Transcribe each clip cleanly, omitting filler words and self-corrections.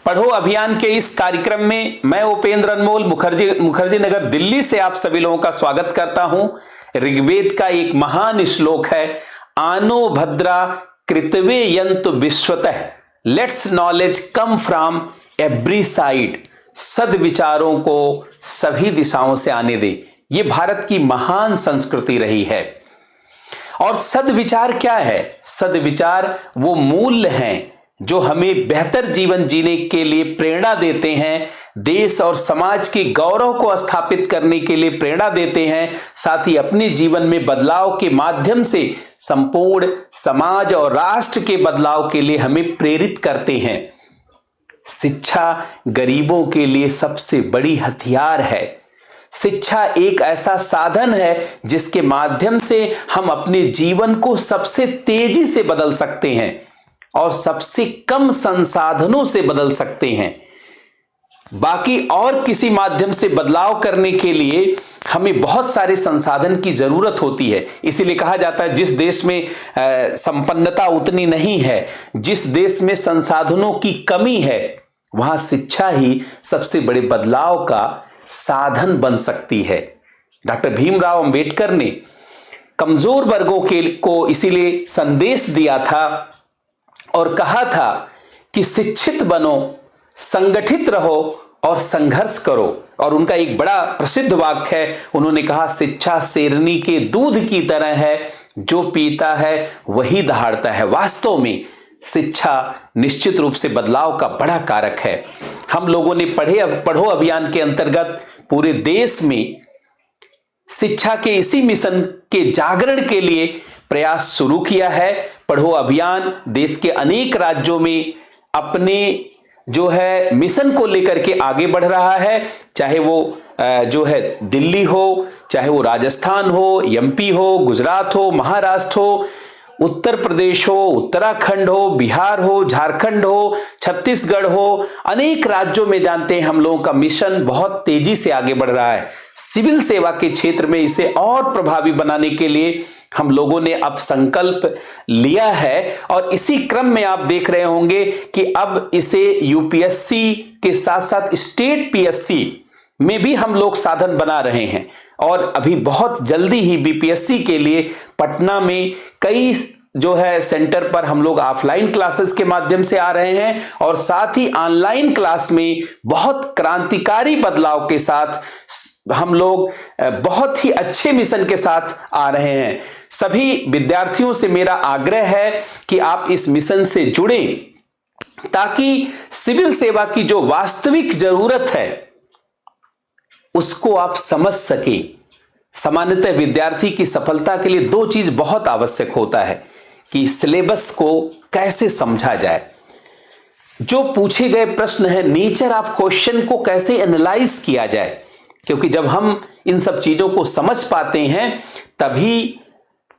पढ़ो अभियान के इस कार्यक्रम में मैं उपेंद्र अनमोल मुखर्जी नगर दिल्ली से आप सभी लोगों का स्वागत करता हूं। ऋग्वेद का एक महान श्लोक है, आनो भद्रा कृतवे यंतु विश्वतः, let's knowledge come from every side. सद्विचारों को सभी दिशाओं से आने दे, ये भारत की महान संस्कृति रही है। और सद्विचार क्या है? सद्विचार वो मूल्य हैं जो हमें बेहतर जीवन जीने के लिए प्रेरणा देते हैं, देश और समाज के गौरव को स्थापित करने के लिए प्रेरणा देते हैं, साथ ही अपने जीवन में बदलाव के माध्यम से संपूर्ण समाज और राष्ट्र के बदलाव के लिए हमें प्रेरित करते हैं। शिक्षा गरीबों के लिए सबसे बड़ी हथियार है। शिक्षा एक ऐसा साधन है जिसके माध्यम से हम अपने जीवन को सबसे तेजी से बदल सकते हैं और सबसे कम संसाधनों से बदल सकते हैं। बाकी और किसी माध्यम से बदलाव करने के लिए हमें बहुत सारे संसाधन की जरूरत होती है। इसीलिए कहा जाता है जिस देश में संपन्नता उतनी नहीं है, जिस देश में संसाधनों की कमी है, वहां शिक्षा ही सबसे बड़े बदलाव का साधन बन सकती है। डॉक्टर भीमराव अंबेडकर ने कमजोर वर्गों को इसीलिए संदेश दिया था और कहा था कि शिक्षित बनो, संगठित रहो और संघर्ष करो। और उनका एक बड़ा प्रसिद्ध वाक्य है, उन्होंने कहा, शिक्षा शेरनी के दूध की तरह है, जो पीता है वही दहाड़ता है। वास्तव में शिक्षा निश्चित रूप से बदलाव का बड़ा कारक है। हम लोगों ने पढ़ो अभियान के अंतर्गत पूरे देश में शिक्षा के इसी मिशन के जागरण के लिए प्रयास शुरू किया है। पढ़ो अभियान देश के अनेक राज्यों में अपने जो है मिशन को लेकर के आगे बढ़ रहा है, चाहे वो जो है दिल्ली हो, चाहे वो राजस्थान हो, एमपी हो, गुजरात हो, महाराष्ट्र हो, उत्तर प्रदेश हो, उत्तराखंड हो, बिहार हो, झारखंड हो, छत्तीसगढ़ हो, अनेक राज्यों में जानते हैं हम लोगों का मिशन बहुत तेजी से आगे बढ़ रहा है। सिविल सेवा के क्षेत्र में इसे और प्रभावी बनाने के लिए हम लोगों ने अब संकल्प लिया है और इसी क्रम में आप देख रहे होंगे कि अब इसे यूपीएससी के साथ साथ स्टेट पीएससी में भी हम लोग साधन बना रहे हैं। और अभी बहुत जल्दी ही बीपीएससी के लिए पटना में कई जो है सेंटर पर हम लोग ऑफलाइन क्लासेस के माध्यम से आ रहे हैं और साथ ही ऑनलाइन क्लास में बहुत क्रांतिकारी बदलाव के साथ हम लोग बहुत ही अच्छे मिशन के साथ आ रहे हैं। सभी विद्यार्थियों से मेरा आग्रह है कि आप इस मिशन से जुड़ें ताकि सिविल सेवा की जो वास्तविक जरूरत है उसको आप समझ सके। सामान्यतः विद्यार्थी की सफलता के लिए दो चीज बहुत आवश्यक होता है कि सिलेबस को कैसे समझा जाए, जो पूछे गए प्रश्न है नेचर ऑफ क्वेश्चन को कैसे एनालाइज किया जाए, क्योंकि जब हम इन सब चीजों को समझ पाते हैं तभी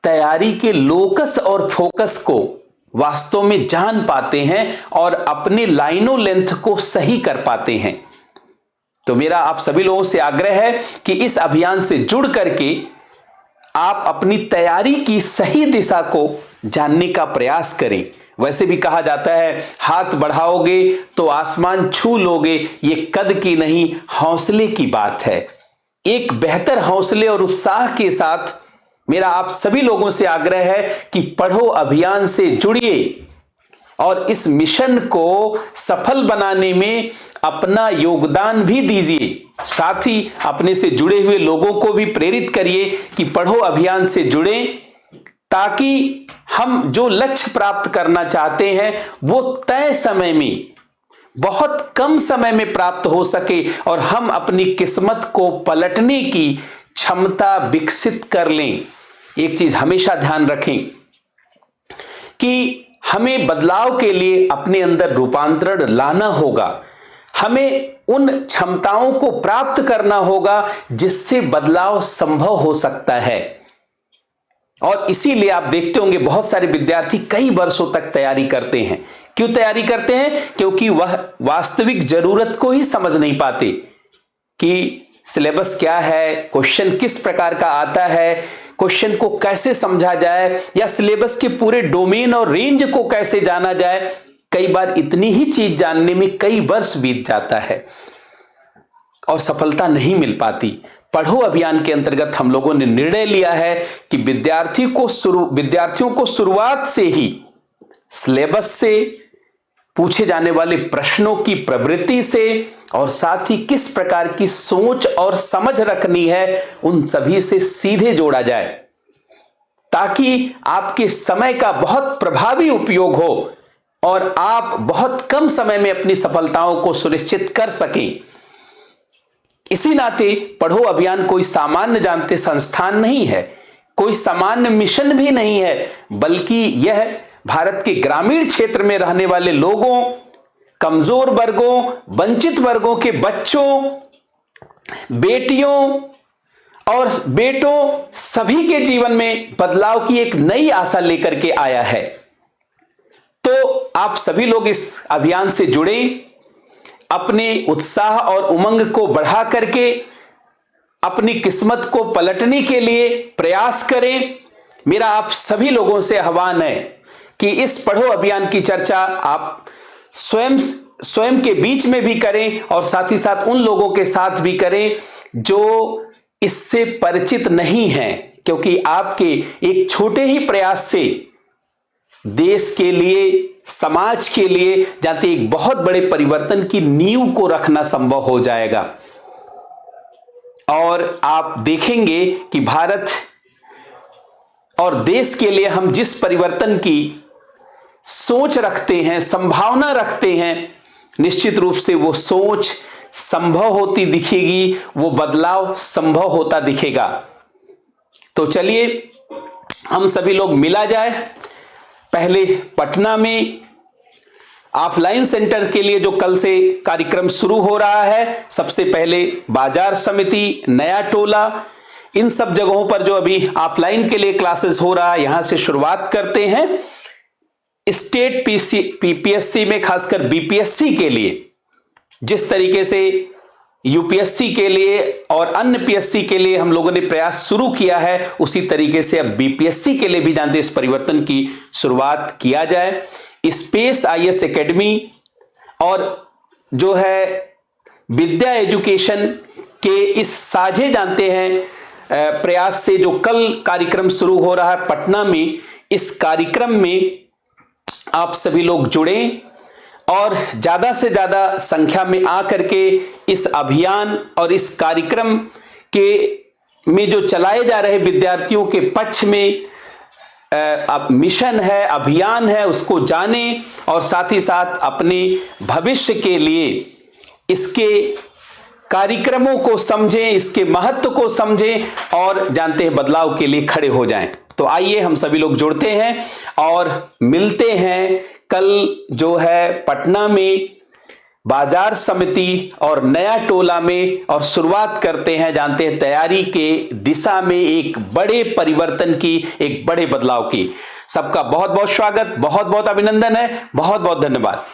तैयारी के लोकस और फोकस को वास्तव में जान पाते हैं और अपने लाइनों लेंथ को सही कर पाते हैं। तो मेरा आप सभी लोगों से आग्रह है कि इस अभियान से जुड़ करके आप अपनी तैयारी की सही दिशा को जानने का प्रयास करें। वैसे भी कहा जाता है, हाथ बढ़ाओगे तो आसमान छू लोगे, ये कद की नहीं हौसले की बात है। एक बेहतर हौसले और उत्साह के साथ मेरा आप सभी लोगों से आग्रह है कि पढ़ो अभियान से जुड़िए और इस मिशन को सफल बनाने में अपना योगदान भी दीजिए। साथ ही अपने से जुड़े हुए लोगों को भी प्रेरित करिए कि पढ़ो अभियान से जुड़ें ताकि हम जो लक्ष्य प्राप्त करना चाहते हैं वो तय समय में, बहुत कम समय में प्राप्त हो सके और हम अपनी किस्मत को पलटने की क्षमता विकसित कर लें। एक चीज हमेशा ध्यान रखें कि हमें बदलाव के लिए अपने अंदर रूपांतरण लाना होगा, हमें उन क्षमताओं को प्राप्त करना होगा जिससे बदलाव संभव हो सकता है। और इसीलिए आप देखते होंगे बहुत सारे विद्यार्थी कई वर्षों तक तैयारी करते हैं। क्यों तैयारी करते हैं? क्योंकि वह वास्तविक जरूरत को ही समझ नहीं पाते कि सिलेबस क्या है, क्वेश्चन किस प्रकार का आता है, क्वेश्चन को कैसे समझा जाए या सिलेबस के पूरे डोमेन और रेंज को कैसे जाना जाए। कई बार इतनी ही चीज जानने में कई वर्ष बीत जाता है और सफलता नहीं मिल पाती। पढ़ो अभियान के अंतर्गत हम लोगों ने निर्णय लिया है कि विद्यार्थियों को शुरुआत से ही सिलेबस से, पूछे जाने वाले प्रश्नों की प्रवृत्ति से और साथ ही किस प्रकार की सोच और समझ रखनी है, उन सभी से सीधे जोड़ा जाए, ताकि आपके समय का बहुत प्रभावी उपयोग हो और आप बहुत कम समय में अपनी सफलताओं को सुनिश्चित कर सकें। इसी नाते पढ़ो अभियान कोई सामान्य जानते संस्थान नहीं है, कोई सामान्य मिशन भी नहीं है, बल्कि यह भारत के ग्रामीण क्षेत्र में रहने वाले लोगों, कमजोर वर्गों, वंचित वर्गों के बच्चों, बेटियों और बेटों सभी के जीवन में बदलाव की एक नई आशा लेकर के आया है। तो आप सभी लोग इस अभियान से जुड़ें, अपने उत्साह और उमंग को बढ़ा करके अपनी किस्मत को पलटने के लिए प्रयास करें। मेरा आप सभी लोगों से आह्वान है कि इस पढ़ो अभियान की चर्चा आप स्वयं के बीच में भी करें और साथ ही साथ उन लोगों के साथ भी करें जो इससे परिचित नहीं हैं, क्योंकि आपके एक छोटे ही प्रयास से देश के लिए, समाज के लिए जाते एक बहुत बड़े परिवर्तन की नींव को रखना संभव हो जाएगा। और आप देखेंगे कि भारत और देश के लिए हम जिस परिवर्तन की सोच रखते हैं, संभावना रखते हैं, निश्चित रूप से वो सोच संभव होती दिखेगी, वो बदलाव संभव होता दिखेगा। तो चलिए हम सभी लोग मिला जाए। पहले पटना में ऑफलाइन सेंटर के लिए जो कल से कार्यक्रम शुरू हो रहा है, सबसे पहले बाजार समिति, नया टोला, इन सब जगहों पर जो अभी ऑफलाइन के लिए क्लासेस हो रहा है, यहां से शुरुआत करते हैं। स्टेट पीपीएससी में खासकर बीपीएससी के लिए जिस तरीके से यूपीएससी के लिए और अन्य पीएससी के लिए हम लोगों ने प्रयास शुरू किया है, उसी तरीके से अब बीपीएससी के लिए भी जानते इस परिवर्तन की शुरुआत किया जाए। स्पेस आईएएस एकेडमी और जो है विद्या एजुकेशन के इस साझे जानते हैं प्रयास से जो कल कार्यक्रम शुरू हो रहा है पटना में, इस कार्यक्रम में आप सभी लोग जुड़ें और ज्यादा से ज्यादा संख्या में आकर के इस अभियान और इस कार्यक्रम के में जो चलाए जा रहे विद्यार्थियों के पक्ष में मिशन है, अभियान है, उसको जानें और साथ ही साथ अपने भविष्य के लिए इसके कार्यक्रमों को समझें, इसके महत्व को समझें और जानते हैं बदलाव के लिए खड़े हो जाएं। तो आइए हम सभी लोग जुड़ते हैं और मिलते हैं कल जो है पटना में बाजार समिति और नया टोला में, और शुरुआत करते हैं जानते हैं तैयारी के दिशा में एक बड़े परिवर्तन की, एक बड़े बदलाव की। सबका बहुत बहुत स्वागत, बहुत बहुत अभिनंदन है, बहुत बहुत धन्यवाद।